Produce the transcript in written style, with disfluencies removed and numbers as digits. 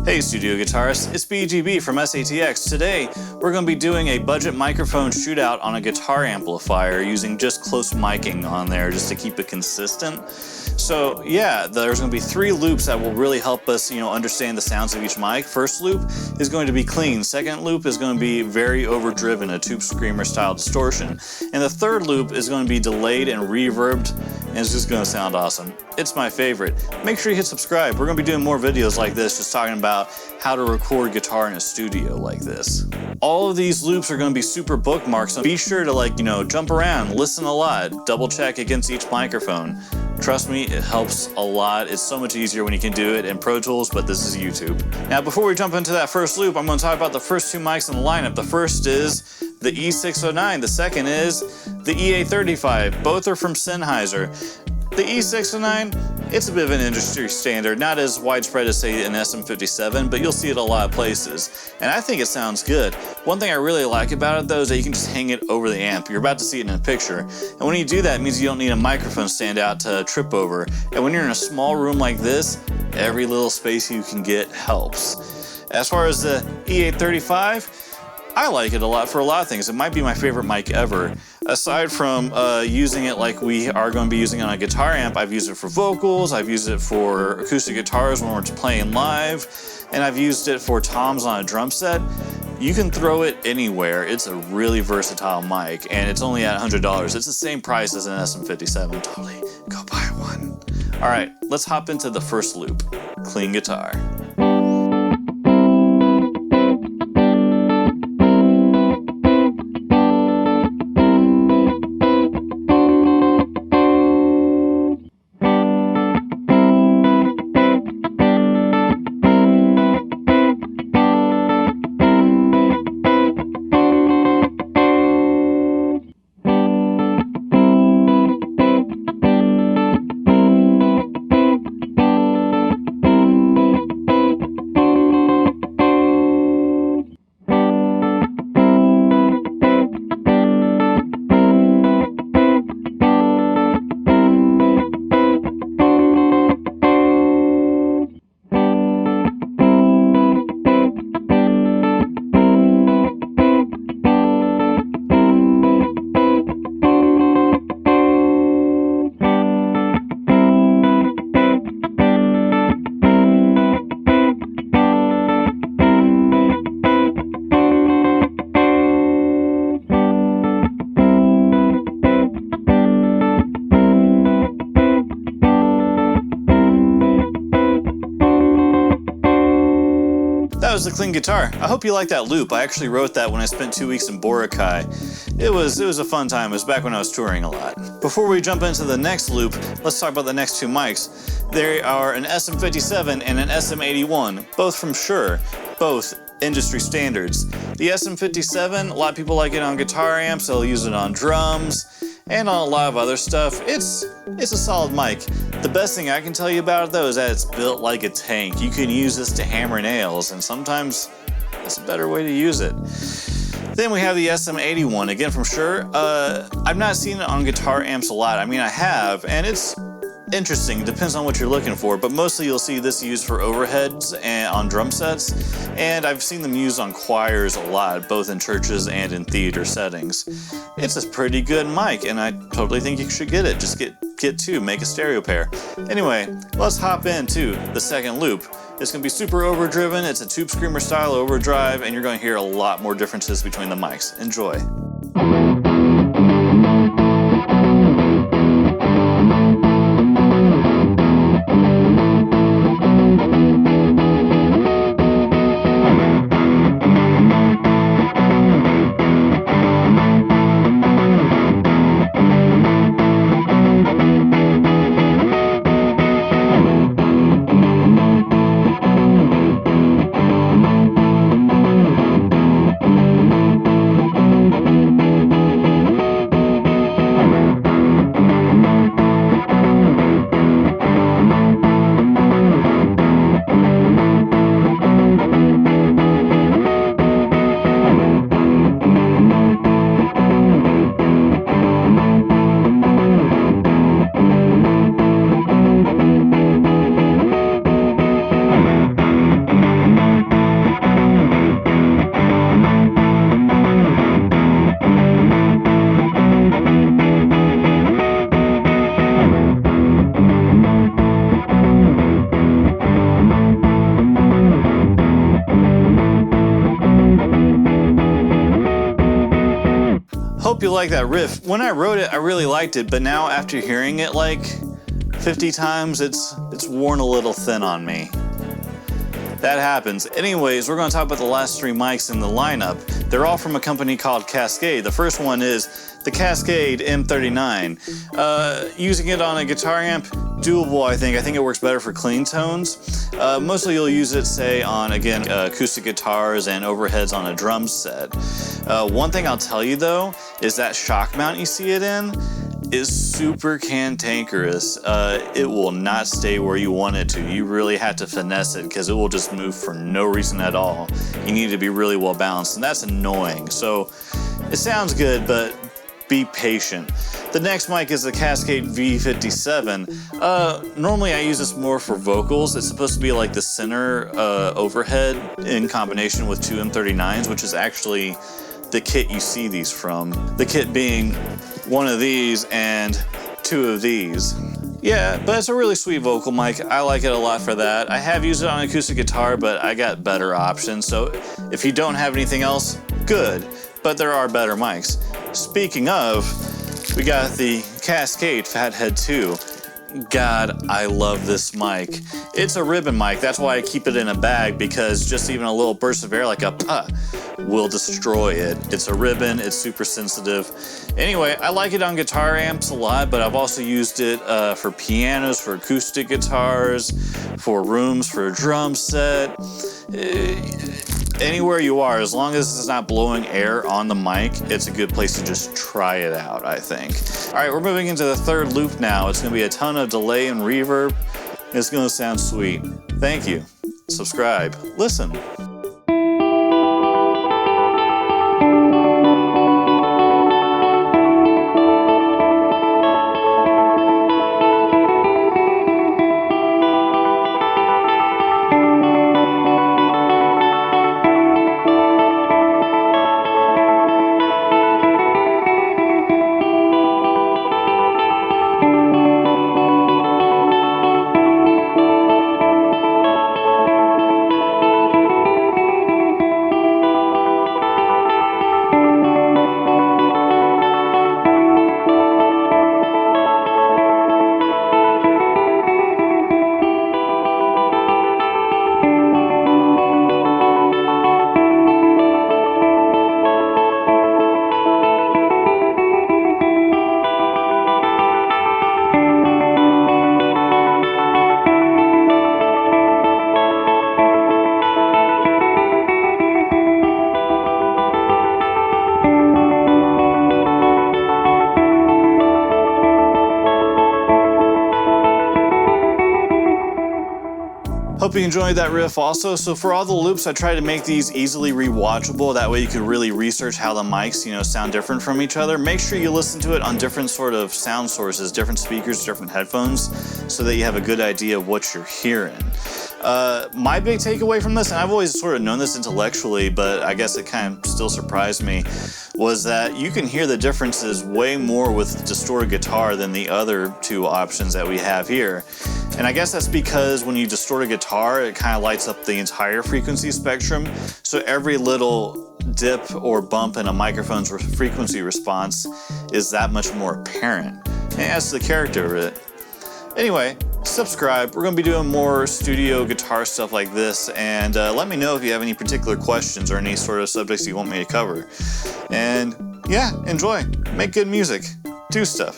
Hey studio guitarists, it's BGB from SATX. Today, we're going to be doing a budget microphone shootout on a guitar amplifier using just close miking on there just to keep it consistent. So yeah, there's going to be 3 loops that will really help us, understand the sounds of each mic. First loop is going to be clean. Second loop is going to be very overdriven, a tube screamer style distortion. And the third loop is going to be delayed and reverbed, and it's just going to sound awesome. It's my favorite. Make sure you hit subscribe. We're going to be doing more videos like this, just talking about how to record guitar in a studio like this. All of these loops are going to be super bookmarked, so be sure to jump around, listen a lot, double check against each microphone. Trust me, it helps a lot. It's so much easier when you can do it in Pro Tools, but this is YouTube. Now, before we jump into that first loop, I'm going to talk about the first 2 mics in the lineup. The first is the e609. The second is the e835. Both are from Sennheiser. The e609, it's a bit of an industry standard, not as widespread as say an SM57, but you'll see it a lot of places. And I think it sounds good. One thing I really like about it though is that you can just hang it over the amp. You're about to see it in a picture. And when you do that, it means you don't need a microphone stand out to trip over. And when you're in a small room like this, every little space you can get helps. As far as the e835, I like it a lot for a lot of things. It might be my favorite mic ever. Aside from using it like we are going to be using it on a guitar amp, I've used it for vocals, I've used it for acoustic guitars when we're playing live, and I've used it for toms on a drum set. You can throw it anywhere. It's a really versatile mic, and it's only at $100. It's the same price as an SM57. Totally go buy one. All right, let's hop into the first loop. Clean guitar. That was the clean guitar. I hope you like that loop. I actually wrote that when I spent 2 weeks in Boracay. It was a fun time. It was back when I was touring a lot. Before we jump into the next loop, let's talk about the next 2 mics. They are an SM57 and an SM81, both from Shure, both industry standards. The SM57, a lot of people like it on guitar amps, they'll use it on drums, and on a lot of other stuff. It's a solid mic. The best thing I can tell you about it though is that it's built like a tank. You can use this to hammer nails, and sometimes that's a better way to use it. Then we have the SM81, again from Shure. I've not seen it on guitar amps a lot. I mean, I have, and it's interesting. It depends on what you're looking for, but mostly you'll see this used for overheads and on drum sets, and I've seen them used on choirs a lot, both in churches and in theater settings. It's a pretty good mic, and I totally think you should get it. Just get 2, make a stereo pair. Anyway, let's hop into the second loop. It's going to be super overdriven. It's a tube screamer style overdrive, and you're going to hear a lot more differences between the mics. Enjoy. Hope you like that riff. When I wrote it, I really liked it, but now after hearing it like 50 times, it's worn a little thin on me. That happens. Anyways, we're going to talk about the last 3 mics in the lineup. They're all from a company called Cascade. The first one is the Cascade M39. Using it on a guitar amp, doable, I think. I think it works better for clean tones. Mostly you'll use it, say, on, again, acoustic guitars and overheads on a drum set. One thing I'll tell you, though, is that shock mount you see it in is super cantankerous. It will not stay where you want it to. You really have to finesse it because it will just move for no reason at all. You need to be really well balanced, and that's annoying. So it sounds good, but be patient. The next mic is the Cascade V57. Normally I use this more for vocals. It's supposed to be like the center overhead in combination with 2 M39s, which is actually the kit you see these from. The kit being one of these and 2 of these. Yeah, but it's a really sweet vocal mic. I like it a lot for that. I have used it on acoustic guitar, but I got better options. So if you don't have anything else, good. But there are better mics. Speaking of, we got the Cascade Fathead II. God, I love this mic. It's a ribbon mic. That's why I keep it in a bag, because just even a little burst of air like a puh will destroy it. It's a ribbon, it's super sensitive. Anyway, I like it on guitar amps a lot, but I've also used it for pianos, for acoustic guitars, for rooms, for a drum set. Anywhere you are, as long as it's not blowing air on the mic, it's a good place to just try it out, I think. All right, we're moving into the third loop now. It's gonna be a ton of delay and reverb. It's gonna sound sweet. Thank you. Subscribe. Listen. Hope you enjoyed that riff also. So for all the loops, I try to make these easily rewatchable. That way you can really research how the mics, sound different from each other. Make sure you listen to it on different sort of sound sources, different speakers, different headphones, so that you have a good idea of what you're hearing. My big takeaway from this, and I've always sort of known this intellectually, but I guess it kind of still surprised me, was that you can hear the differences way more with distorted guitar than the other 2 options that we have here. And I guess that's because when you distort a guitar, it kind of lights up the entire frequency spectrum. So every little dip or bump in a microphone's frequency response is that much more apparent. And it adds to the character of it. Anyway, subscribe. We're going to be doing more studio guitar stuff like this, and let me know if you have any particular questions or any sort of subjects you want me to cover. And yeah, enjoy. Make good music. Do stuff.